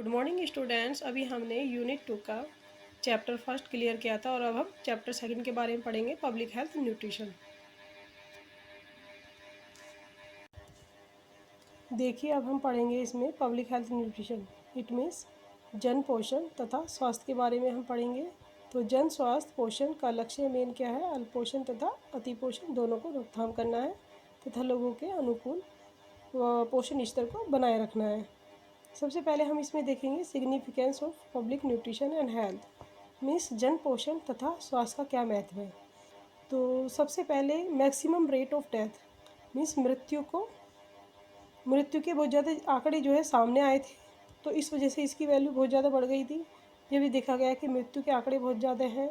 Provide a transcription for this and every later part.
Good morning students. अभी हमने unit 2 का चैप्टर फर्स्ट क्लियर किया था और अब हम चैप्टर सेकंड के बारे में पढ़ेंगे, पब्लिक हेल्थ न्यूट्रिशन। देखिए, अब हम पढ़ेंगे इसमें public health nutrition. It means जन पोषण तथा स्वास्थ्य के बारे में हम पढ़ेंगे। तो जन स्वास्थ्य पोषण का लक्ष्य मेन क्या है? अल्पोषण तथा अतिपोषण दोनों को रोकथाम करना है तथा लोगों के अनुकूल पोषण स्तर को बनाए रखना है। सबसे पहले हम इसमें देखेंगे significance of public nutrition and health. Means जन पोषण तथा स्वास्थ्य का क्या महत्व है। तो सबसे पहले maximum rate of death means मृत्यु के बहुत ज़्यादा आंकड़े जो है सामने आए थे, तो इस वजह से इसकी वैल्यू बहुत ज़्यादा बढ़ गई थी। ये भी देखा गया कि मृत्यु के आंकड़े बहुत ज़्यादा हैं।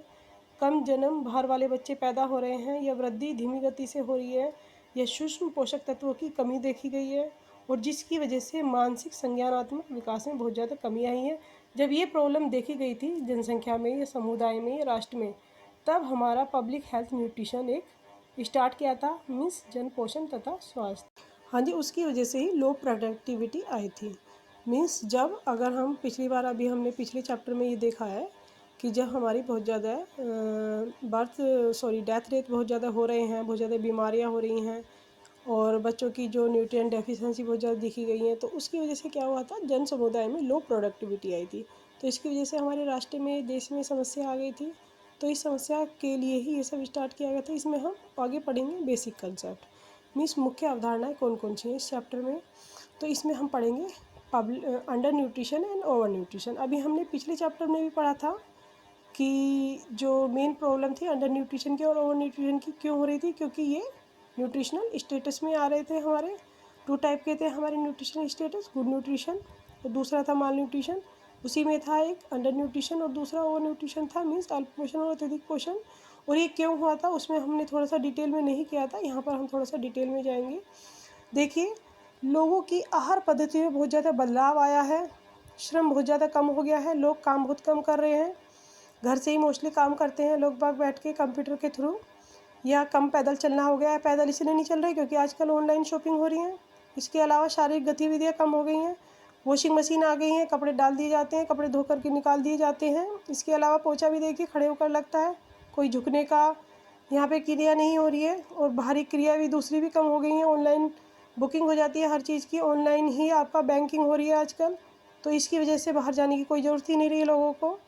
कम जन्म भार वाले बच्चे पैदा हो रहे हैं, या वृद्धि धीमी गति से हो रही है, या सूक्ष्म पोषक तत्वों की कमी देखी गई है, और जिसकी वजह से मानसिक संज्ञानात्मक विकास में बहुत ज़्यादा कमी आई है। जब ये प्रॉब्लम देखी गई थी जनसंख्या में, या समुदाय में, या राष्ट्र में, तब हमारा पब्लिक हेल्थ न्यूट्रिशन एक स्टार्ट किया था, मीन्स जन पोषण तथा स्वास्थ्य। हाँ जी, उसकी वजह से ही लो प्रोडक्टिविटी आई थी। मीन्स जब अगर हम पिछली बार अभी हमने पिछले चैप्टर में ये देखा है कि जब हमारी बहुत ज़्यादा डेथ रेट बहुत ज़्यादा हो रहे हैं, बहुत ज़्यादा बीमारियां हो रही हैं, और बच्चों की जो न्यूट्रिएंट डेफिशिएंसी बहुत ज़्यादा दिखी गई है, तो उसकी वजह से क्या हुआ था, जन समुदाय में लो प्रोडक्टिविटी आई थी। तो इसकी वजह से हमारे राष्ट्र में, देश में समस्या आ गई थी। तो इस समस्या के लिए ही ये सब स्टार्ट किया गया था। इसमें हम आगे पढ़ेंगे बेसिक कंसेप्ट, मीन्स मुख्य अवधारणाएं कौन कौन सी हैं इस चैप्टर में। तो इसमें हम पढ़ेंगे under nutrition and over nutrition. अभी हमने पिछले चैप्टर में भी पढ़ा था कि जो मेन प्रॉब्लम थी अंडर न्यूट्रिशन की और ओवर न्यूट्रिशन की क्यों हो रही थी, क्योंकि ये न्यूट्रिशनल स्टेटस में आ रहे थे। हमारे टू टाइप के थे हमारे न्यूट्रिशनल स्टेटस, गुड न्यूट्रिशन और दूसरा था माल न्यूट्रिशन। उसी में था एक अंडर न्यूट्रिशन और दूसरा ओवर न्यूट्रिशन था, मीन्स अल्प पोषण और अत्यधिक पोषण। और ये क्यों हुआ था उसमें हमने थोड़ा सा डिटेल में नहीं किया था, यहाँ पर हम थोड़ा सा डिटेल में जाएंगे। देखिए, लोगों की आहार पद्धति में बहुत ज़्यादा बदलाव आया है, श्रम बहुत ज़्यादा कम हो गया है, लोग काम बहुत कम कर रहे हैं, घर से ही मोस्टली काम करते हैं लोग बाग बैठ के कंप्यूटर के थ्रू, या कम पैदल चलना हो गया है। पैदल इसलिए नहीं चल रही क्योंकि आजकल ऑनलाइन शॉपिंग हो रही है। इसके अलावा शारीरिक गतिविधियाँ कम हो गई हैं, वॉशिंग मशीन आ गई हैं, कपड़े डाल दिए जाते हैं, कपड़े धो करके निकाल दिए जाते हैं। इसके अलावा पोछा भी देखिए खड़े होकर लगता है, कोई झुकने का यहाँ पे क्रिया नहीं हो रही है, और बाहरी क्रिया भी दूसरी भी कम हो गई हैं। ऑनलाइन बुकिंग हो जाती है हर चीज़ की, ऑनलाइन ही आपका बैंकिंग हो रही है आजकल। तो इसकी वजह से बाहर जाने की कोई ज़रूरत ही नहीं रही लोगों को।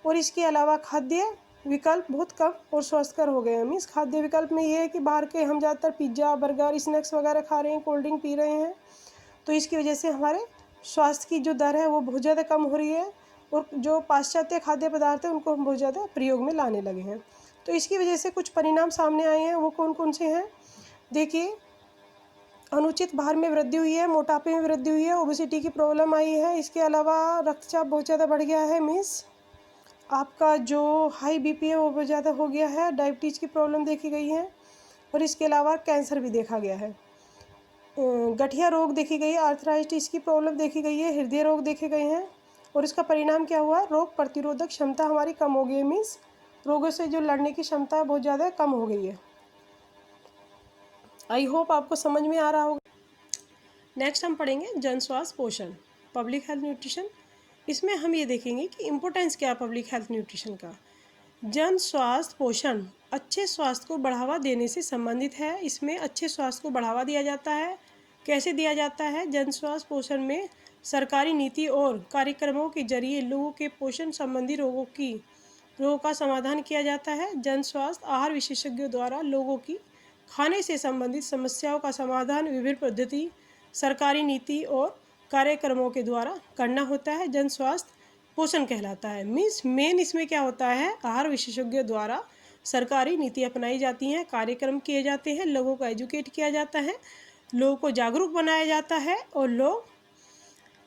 और इसके अलावा खाद्य विकल्प बहुत कम और स्वस्थकर हो गए हैं। मीन्स खाद्य विकल्प में ये है कि बाहर के हम ज़्यादातर पिज्ज़ा, बर्गर, स्नैक्स वगैरह खा रहे हैं, कोल्ड ड्रिंक पी रहे हैं। तो इसकी वजह से हमारे स्वास्थ्य की जो दर है वो बहुत ज़्यादा कम हो रही है, और जो पाश्चात्य खाद्य पदार्थ हैं उनको हम बहुत ज़्यादा प्रयोग में लाने लगे हैं। तो इसकी वजह से कुछ परिणाम सामने आए हैं, वो कौन कौन से हैं? देखिए, अनुचित भार में वृद्धि हुई है, मोटापे में वृद्धि हुई है, ओबेसिटी की प्रॉब्लम आई है। इसके अलावा रक्तचाप बहुत ज़्यादा बढ़ गया है, मीन्स आपका जो हाई बीपी है वो बहुत ज़्यादा हो गया है, डायबिटीज़ की प्रॉब्लम देखी गई है, और इसके अलावा कैंसर भी देखा गया है, गठिया रोग देखी गई है, आर्थराइटिस की प्रॉब्लम देखी गई है, हृदय रोग देखे गए हैं। और इसका परिणाम क्या हुआ? रोग प्रतिरोधक क्षमता हमारी कम हो गई है, मीन्स रोगों से जो लड़ने की क्षमता है बहुत ज़्यादा कम हो गई है। आई होप आपको समझ में आ रहा होगा। नेक्स्ट हम पढ़ेंगे जन स्वास्थ्य पोषण, पब्लिक हेल्थ न्यूट्रिशन। इसमें हम ये देखेंगे कि इम्पोर्टेंस क्या है पब्लिक हेल्थ न्यूट्रिशन का। जन स्वास्थ्य पोषण अच्छे स्वास्थ्य को बढ़ावा देने से संबंधित है। इसमें अच्छे स्वास्थ्य को बढ़ावा दिया जाता है। कैसे दिया जाता है? जन स्वास्थ्य पोषण में सरकारी नीति और कार्यक्रमों के जरिए लोगों के पोषण संबंधी रोगों का समाधान किया जाता है। जन स्वास्थ्य आहार विशेषज्ञों द्वारा लोगों की खाने से संबंधित समस्याओं का समाधान विभिन्न पद्धति, सरकारी नीति और कार्यक्रमों के द्वारा करना होता है। जन स्वास्थ्य पोषण कहलाता है। मीन्स मेन इसमें क्या होता है, आहार विशेषज्ञों द्वारा सरकारी नीति अपनाई जाती हैं, कार्यक्रम किए जाते हैं, लोगों को एजुकेट किया जाता है, लोगों को जागरूक बनाया जाता है, और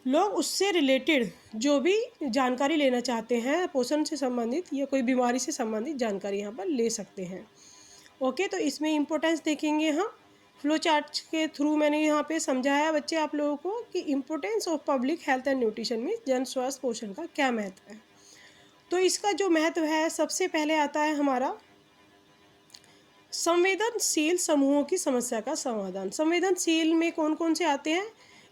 लोग उससे रिलेटेड जो भी जानकारी लेना चाहते हैं पोषण से संबंधित या कोई बीमारी से संबंधित जानकारी यहाँ पर ले सकते हैं। ओके, तो इसमें इम्पोर्टेंस देखेंगे हम। फ्लो चार्ट के थ्रू मैंने यहाँ पे समझाया बच्चे आप लोगों को कि importance of public health and nutrition में जन स्वास्थ्य पोषण का क्या महत्व है। तो इसका जो महत्व है, सबसे पहले आता है हमारा संवेदनशील समूहों की समस्या का समाधान। संवेदनशील में कौन कौन से आते हैं?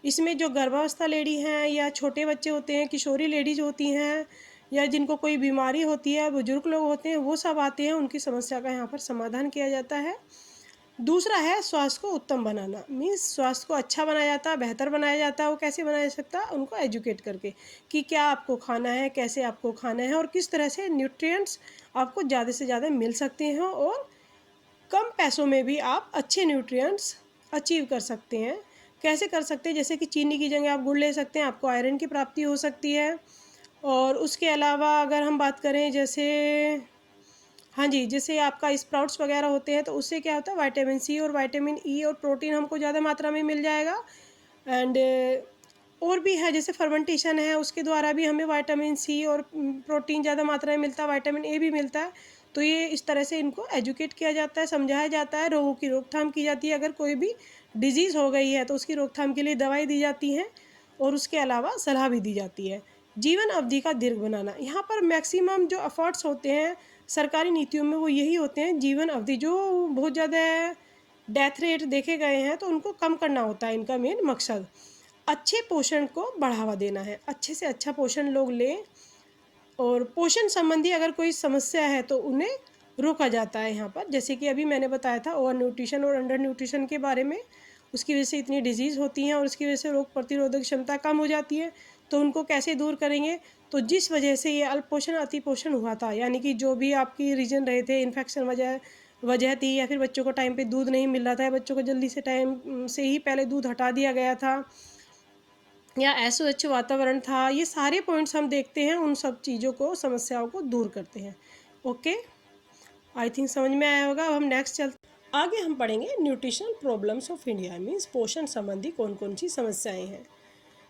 इसमें जो गर्भावस्था लेडी हैं या छोटे बच्चे होते हैं, किशोरी लेडीज होती हैं, या जिनको कोई बीमारी होती है, बुजुर्ग लोग होते हैं, वो सब आते हैं, उनकी समस्या का यहाँ पर समाधान किया जाता है। दूसरा है स्वास्थ्य को उत्तम बनाना, मीन्स स्वास्थ्य को अच्छा बनाया जाता है, बेहतर बनाया जाता है। वो कैसे बनाया जा सकता है? उनको एजुकेट करके कि क्या आपको खाना है, कैसे आपको खाना है, और किस तरह से न्यूट्रिएंट्स आपको ज़्यादा से ज़्यादा मिल सकते हैं और कम पैसों में भी आप अच्छे न्यूट्रिएंट्स अचीव कर सकते हैं। कैसे कर सकते हैं? जैसे कि चीनी की जगह आप गुड़ ले सकते हैं, आपको आयरन की प्राप्ति हो सकती है। और उसके अलावा अगर हम बात करें जैसे, हाँ जी, जैसे आपका स्प्राउट्स वगैरह होते हैं, तो उससे क्या होता है, विटामिन सी और विटामिन ई और प्रोटीन हमको ज़्यादा मात्रा में मिल जाएगा। एंड और भी है, जैसे फर्मेंटेशन है, उसके द्वारा भी हमें विटामिन सी और प्रोटीन ज़्यादा मात्रा में मिलता है, विटामिन ए भी मिलता है। तो ये इस तरह से इनको एजुकेट किया जाता है, समझाया जाता है, रोगों की रोकथाम की जाती है। अगर कोई भी डिजीज़ हो गई है तो उसकी रोकथाम के लिए दवाई दी जाती हैं और उसके अलावा सलाह भी दी जाती है। जीवन अवधि का दीर्घ बनाना, यहाँ पर मैक्सिमम जो एफर्ट्स होते हैं सरकारी नीतियों में वो यही होते हैं, जीवन अवधि जो बहुत ज़्यादा डेथ रेट देखे गए हैं तो उनको कम करना होता है। इनका मेन मकसद अच्छे पोषण को बढ़ावा देना है, अच्छे से अच्छा पोषण लोग लें, और पोषण संबंधी अगर कोई समस्या है तो उन्हें रोका जाता है यहाँ पर। जैसे कि अभी मैंने बताया था ओवर न्यूट्रिशन और अंडर न्यूट्रिशन के बारे में, उसकी वजह से इतनी डिजीज़ होती हैं और उसकी वजह से रोग प्रतिरोधक क्षमता कम हो जाती है। तो उनको कैसे दूर करेंगे? तो जिस वजह से ये अल्पपोषण अतिपोषण हुआ था, यानी कि जो भी आपकी रीजन रहे थे, इन्फेक्शन वजह वजह थी, या फिर बच्चों को टाइम पे दूध नहीं मिल रहा था, बच्चों को जल्दी से टाइम से ही पहले दूध हटा दिया गया था, या असुरक्षित वातावरण था, ये सारे पॉइंट्स हम देखते हैं, उन सब चीज़ों को, समस्याओं को दूर करते हैं। ओके, आई थिंक समझ में आया होगा। अब हम नेक्स्ट चलते, आगे हम पढ़ेंगे nutritional problems of India, means पोषण संबंधी कौन कौन सी समस्याएं हैं।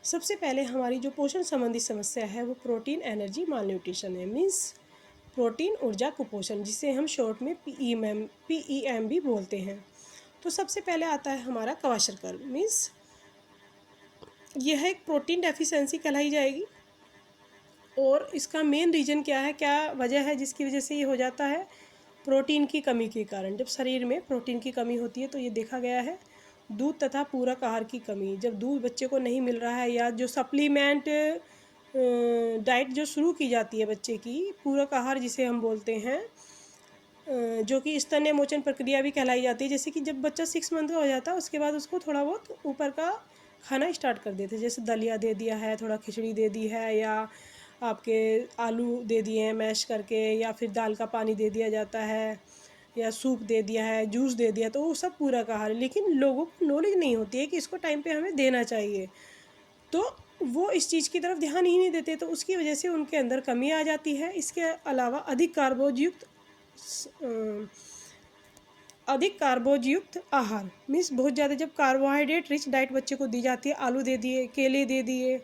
सबसे पहले हमारी जो पोषण संबंधी समस्या है वो प्रोटीन एनर्जी माल न्यूट्रिशन है, मीन्स प्रोटीन ऊर्जा कुपोषण, जिसे हम शॉर्ट में PEM भी बोलते हैं। तो सबसे पहले आता है हमारा क्वाशरकर, मीन्स यह एक प्रोटीन डेफिशिएंसी कहलाई जाएगी। और इसका मेन रीज़न क्या है, क्या वजह है जिसकी वजह से ये हो जाता है? प्रोटीन की कमी के कारण। जब शरीर में प्रोटीन की कमी होती है तो ये देखा गया है, दूध तथा पूरक आहार की कमी, जब दूध बच्चे को नहीं मिल रहा है, या जो सप्लीमेंट डाइट जो शुरू की जाती है बच्चे की, पूरक आहार जिसे हम बोलते हैं, जो कि स्तन्य मोचन प्रक्रिया भी कहलाई जाती है। जैसे कि जब बच्चा 6 मंथ का हो जाता है उसके बाद उसको थोड़ा बहुत ऊपर का खाना स्टार्ट कर देते हैं, जैसे दलिया दे दिया है, थोड़ा खिचड़ी दे दी है, या आपके आलू दे दिए हैं मैश करके, या फिर दाल का पानी दे दिया जाता है, या सूप दे दिया है, जूस दे दिया, तो वो सब पूरक आहार है। लेकिन लोगों को नॉलेज नहीं होती है कि इसको टाइम पे हमें देना चाहिए, तो वो इस चीज़ की तरफ ध्यान ही नहीं देते, तो उसकी वजह से उनके अंदर कमी आ जाती है। इसके अलावा अधिक कार्बोयुक्त आहार, मीन्स बहुत ज़्यादा जब कार्बोहाइड्रेट रिच डाइट बच्चे को दी जाती है, आलू दे दिए, केले दे दिए,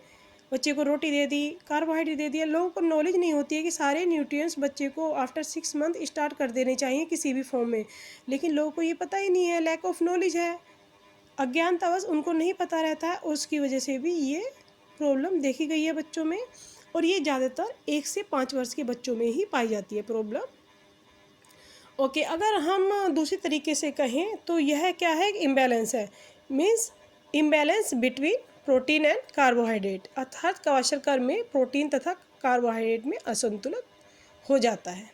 बच्चे को रोटी दे दी, कार्बोहाइड्रेट दे दिया, लोगों को नॉलेज नहीं होती है कि सारे न्यूट्रिएंट्स बच्चे को आफ्टर 6 मंथ स्टार्ट कर देने चाहिए किसी भी फॉर्म में। लेकिन लोगों को ये पता ही नहीं है, लैक ऑफ नॉलेज है, अज्ञानतावश उनको नहीं पता रहता है, उसकी वजह से भी ये प्रॉब्लम देखी गई है बच्चों में। और ये ज़्यादातर 1 से 5 वर्ष के बच्चों में ही पाई जाती है प्रॉब्लम। ओके, अगर हम दूसरी तरीके से कहें तो यह क्या है, इम्बैलेंस है, means imbalance between protein and carbohydrate, अर्थात क्वाशरकर में प्रोटीन तथा कार्बोहाइड्रेट में असंतुलन हो जाता है।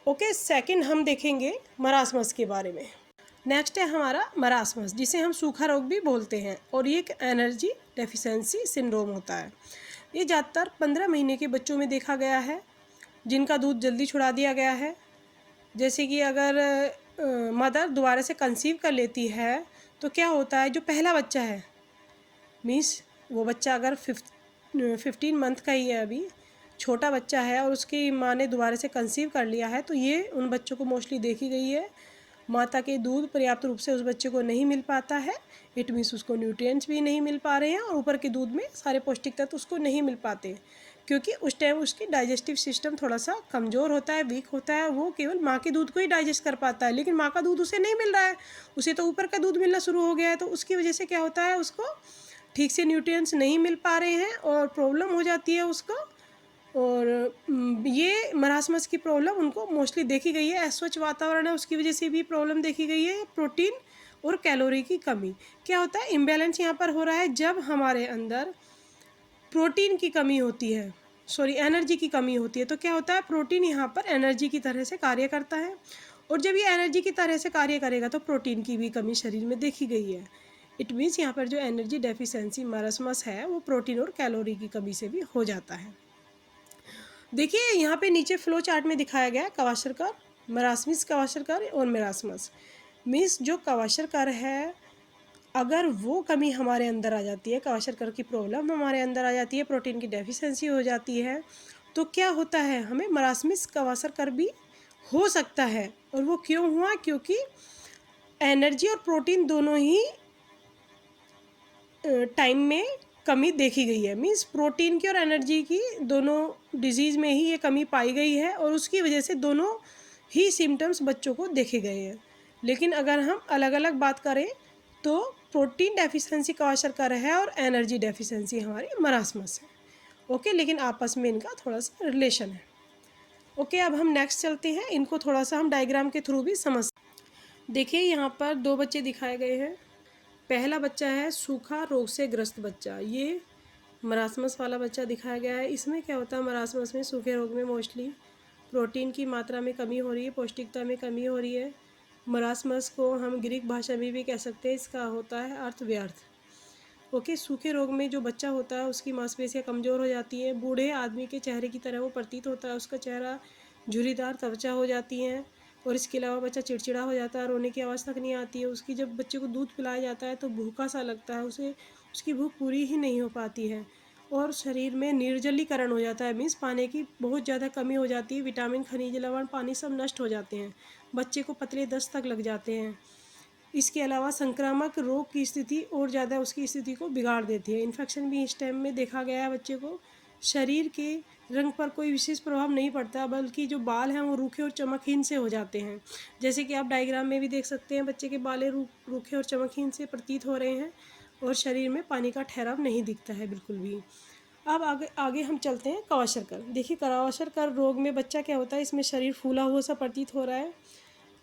ओके, सेकंड हम देखेंगे मरासमस के बारे में। नेक्स्ट है हमारा मरासमस, जिसे हम सूखा रोग भी बोलते हैं, और ये एक एनर्जी डेफिशिएंसी सिंड्रोम होता है। ये ज़्यादातर 15 महीने के बच्चों में देखा गया है, जिनका दूध जल्दी छुड़ा दिया गया है। जैसे कि अगर मदर दोबारा से कंसीव कर लेती है तो क्या होता है, जो पहला बच्चा है, मीन्स वो बच्चा अगर 15 मंथ का ही है, अभी छोटा बच्चा है, और उसकी माँ ने दोबारा से कंसीव कर लिया है, तो ये उन बच्चों को मोस्टली देखी गई है, माता के दूध पर्याप्त रूप से उस बच्चे को नहीं मिल पाता है। इट मीन्स उसको न्यूट्रिएंट्स भी नहीं मिल पा रहे हैं, और ऊपर के दूध में सारे पौष्टिक तत्व उसको नहीं मिल पाते, क्योंकि उस टाइम उसकी डाइजेस्टिव सिस्टम थोड़ा सा कमज़ोर होता है, वीक होता है। वो केवल माँ के दूध को ही डाइजेस्ट कर पाता है, लेकिन माँ का दूध उसे नहीं मिल रहा है, उसे तो ऊपर का दूध मिलना शुरू हो गया है। तो उसकी वजह से क्या होता है, उसको ठीक से न्यूट्रिएंट्स नहीं मिल पा रहे हैं और प्रॉब्लम हो जाती है उसको। और ये मरासमस की प्रॉब्लम उनको मोस्टली देखी गई है। अस्वच्छ वातावरण है, उसकी वजह से भी प्रॉब्लम देखी गई है। प्रोटीन और कैलोरी की कमी। क्या होता है, इम्बैलेंस यहाँ पर हो रहा है जब हमारे अंदर प्रोटीन की कमी होती है, एनर्जी की कमी होती है। तो क्या होता है, प्रोटीन यहाँ पर एनर्जी की तरह से कार्य करता है, और जब ये एनर्जी की तरह से कार्य करेगा तो प्रोटीन की भी कमी शरीर में देखी गई है। इट मीन्स यहाँ पर जो एनर्जी डेफिशिएंसी मरसमस है वो प्रोटीन और कैलोरी की कमी से भी हो जाता है। देखिए यहाँ पे नीचे फ्लो चार्ट में दिखाया गया है क्वाशरकर, मरासमस क्वाशरकर और मेरासमस। मीन्स जो क्वाशरकर है, अगर वो कमी हमारे अंदर आ जाती है, क्वाशरकर की प्रॉब्लम हमारे अंदर आ जाती है, प्रोटीन की डेफिशिएंसी हो जाती है, तो क्या होता है, हमें मरासमस क्वाशरकर भी हो सकता है। और वो क्यों हुआ, क्योंकि एनर्जी और प्रोटीन दोनों ही टाइम में कमी देखी गई है। मीन्स प्रोटीन की और एनर्जी की दोनों डिजीज़ में ही ये कमी पाई गई है, और उसकी वजह से दोनों ही सिम्टम्स बच्चों को देखे गए हैं। लेकिन अगर हम अलग अलग बात करें तो प्रोटीन डेफिशिएंसी क्वाशरकर है और एनर्जी डेफिशिएंसी हमारी मरासमस है। ओके, लेकिन आपस में इनका थोड़ा सा रिलेशन है। ओके, अब हम नेक्स्ट चलते हैं, इनको थोड़ा सा हम डायग्राम के थ्रू भी समझ। देखिए यहाँ पर 2 बच्चे दिखाए गए हैं। पहला बच्चा है सूखा रोग से ग्रस्त बच्चा, ये मरासमस वाला बच्चा दिखाया गया है। इसमें क्या होता है, मरासमस में, सूखे रोग में मोस्टली प्रोटीन की मात्रा में कमी हो रही है, पौष्टिकता में कमी हो रही है। मरासमस को हम ग्रीक भाषा में भी कह सकते हैं, इसका होता है अर्थ व्यर्थ। ओके, सूखे रोग में जो बच्चा होता है उसकी मांसपेशियाँ कमज़ोर हो जाती हैं, बूढ़े आदमी के चेहरे की तरह वो प्रतीत होता है, उसका चेहरा झुर्रीदार त्वचा हो जाती हैं, और इसके अलावा बच्चा चिड़चिड़ा हो जाता है, रोने की आवाज़ तक नहीं आती है। उसकी जब बच्चे को दूध पिलाया जाता है तो भूखा सा लगता है, उसे उसकी भूख पूरी ही नहीं हो पाती है, और शरीर में निर्जलीकरण हो जाता है। मीन्स पानी की बहुत ज़्यादा कमी हो जाती है, विटामिन, खनिज लवण, पानी सब नष्ट हो जाते हैं, बच्चे को पतले दस्त तक लग जाते हैं। इसके अलावा संक्रामक रोग की स्थिति और ज़्यादा उसकी स्थिति को बिगाड़ देती है। इन्फेक्शन भी इस टाइम में देखा गया है बच्चे को। शरीर के रंग पर कोई विशेष प्रभाव नहीं पड़ता, बल्कि जो बाल हैं वो रूखे और चमकहीन से हो जाते हैं। जैसे कि आप डायग्राम में भी देख सकते हैं, बच्चे के बाल रूखे और चमकहीन से प्रतीत हो रहे हैं, और शरीर में पानी का ठहराव नहीं दिखता है बिल्कुल भी। अब आगे आगे हम चलते हैं क्वाशरकर। देखिए क्वाशरकर रोग में बच्चा क्या होता है, इसमें शरीर फूला हुआ सा प्रतीत हो रहा है,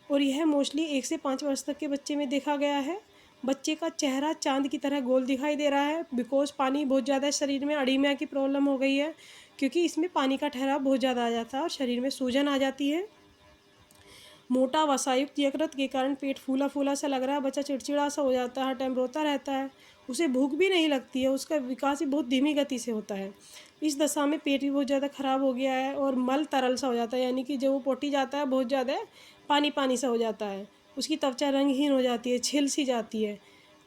और यह मोस्टली 1 से 5 वर्ष तक के बच्चे में देखा गया है। बच्चे का चेहरा चांद की तरह गोल दिखाई दे रहा है, बिकॉज पानी बहुत ज़्यादा शरीर में अडीमिया की प्रॉब्लम हो गई है, क्योंकि इसमें पानी का ठहराव बहुत ज़्यादा आ जाता है और शरीर में सूजन आ जाती है। मोटा वसायुक्त यकृत के कारण पेट फूला फूला सा लग रहा है, बच्चा चिड़चिड़ा सा हो जाता है, हर टाइम रोता रहता है, उसे भूख भी नहीं लगती है, उसका विकास भी बहुत धीमी गति से होता है। इस दशा में पेट भी बहुत ज़्यादा ख़राब हो गया है, और मल तरल सा हो जाता है, यानी कि जब वो पोटी जाता है बहुत ज़्यादा पानी पानी सा हो जाता है, उसकी त्वचा रंगहीन हो जाती है, छिल सी जाती है।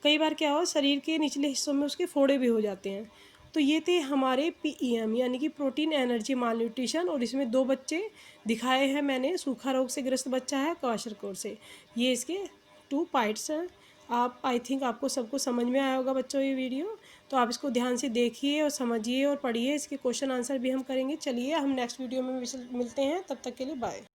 कई बार क्या हो, शरीर के निचले हिस्सों में उसके फोड़े भी हो जाते हैं। तो ये थे हमारे PEM यानी कि प्रोटीन एनर्जी माल न्यूट्रिशन, और इसमें 2 बच्चे दिखाए हैं मैंने, सूखा रोग से ग्रस्त बच्चा है, क्वाशरकर से। ये इसके 2 पार्ट्स हैं। आप आई थिंक आपको सबको समझ में आया होगा बच्चों ये वीडियो, तो आप इसको ध्यान से देखिए और समझिए और पढ़िए, इसके क्वेश्चन आंसर भी हम करेंगे। चलिए हम नेक्स्ट वीडियो में मिलते हैं, तब तक के लिए बाय।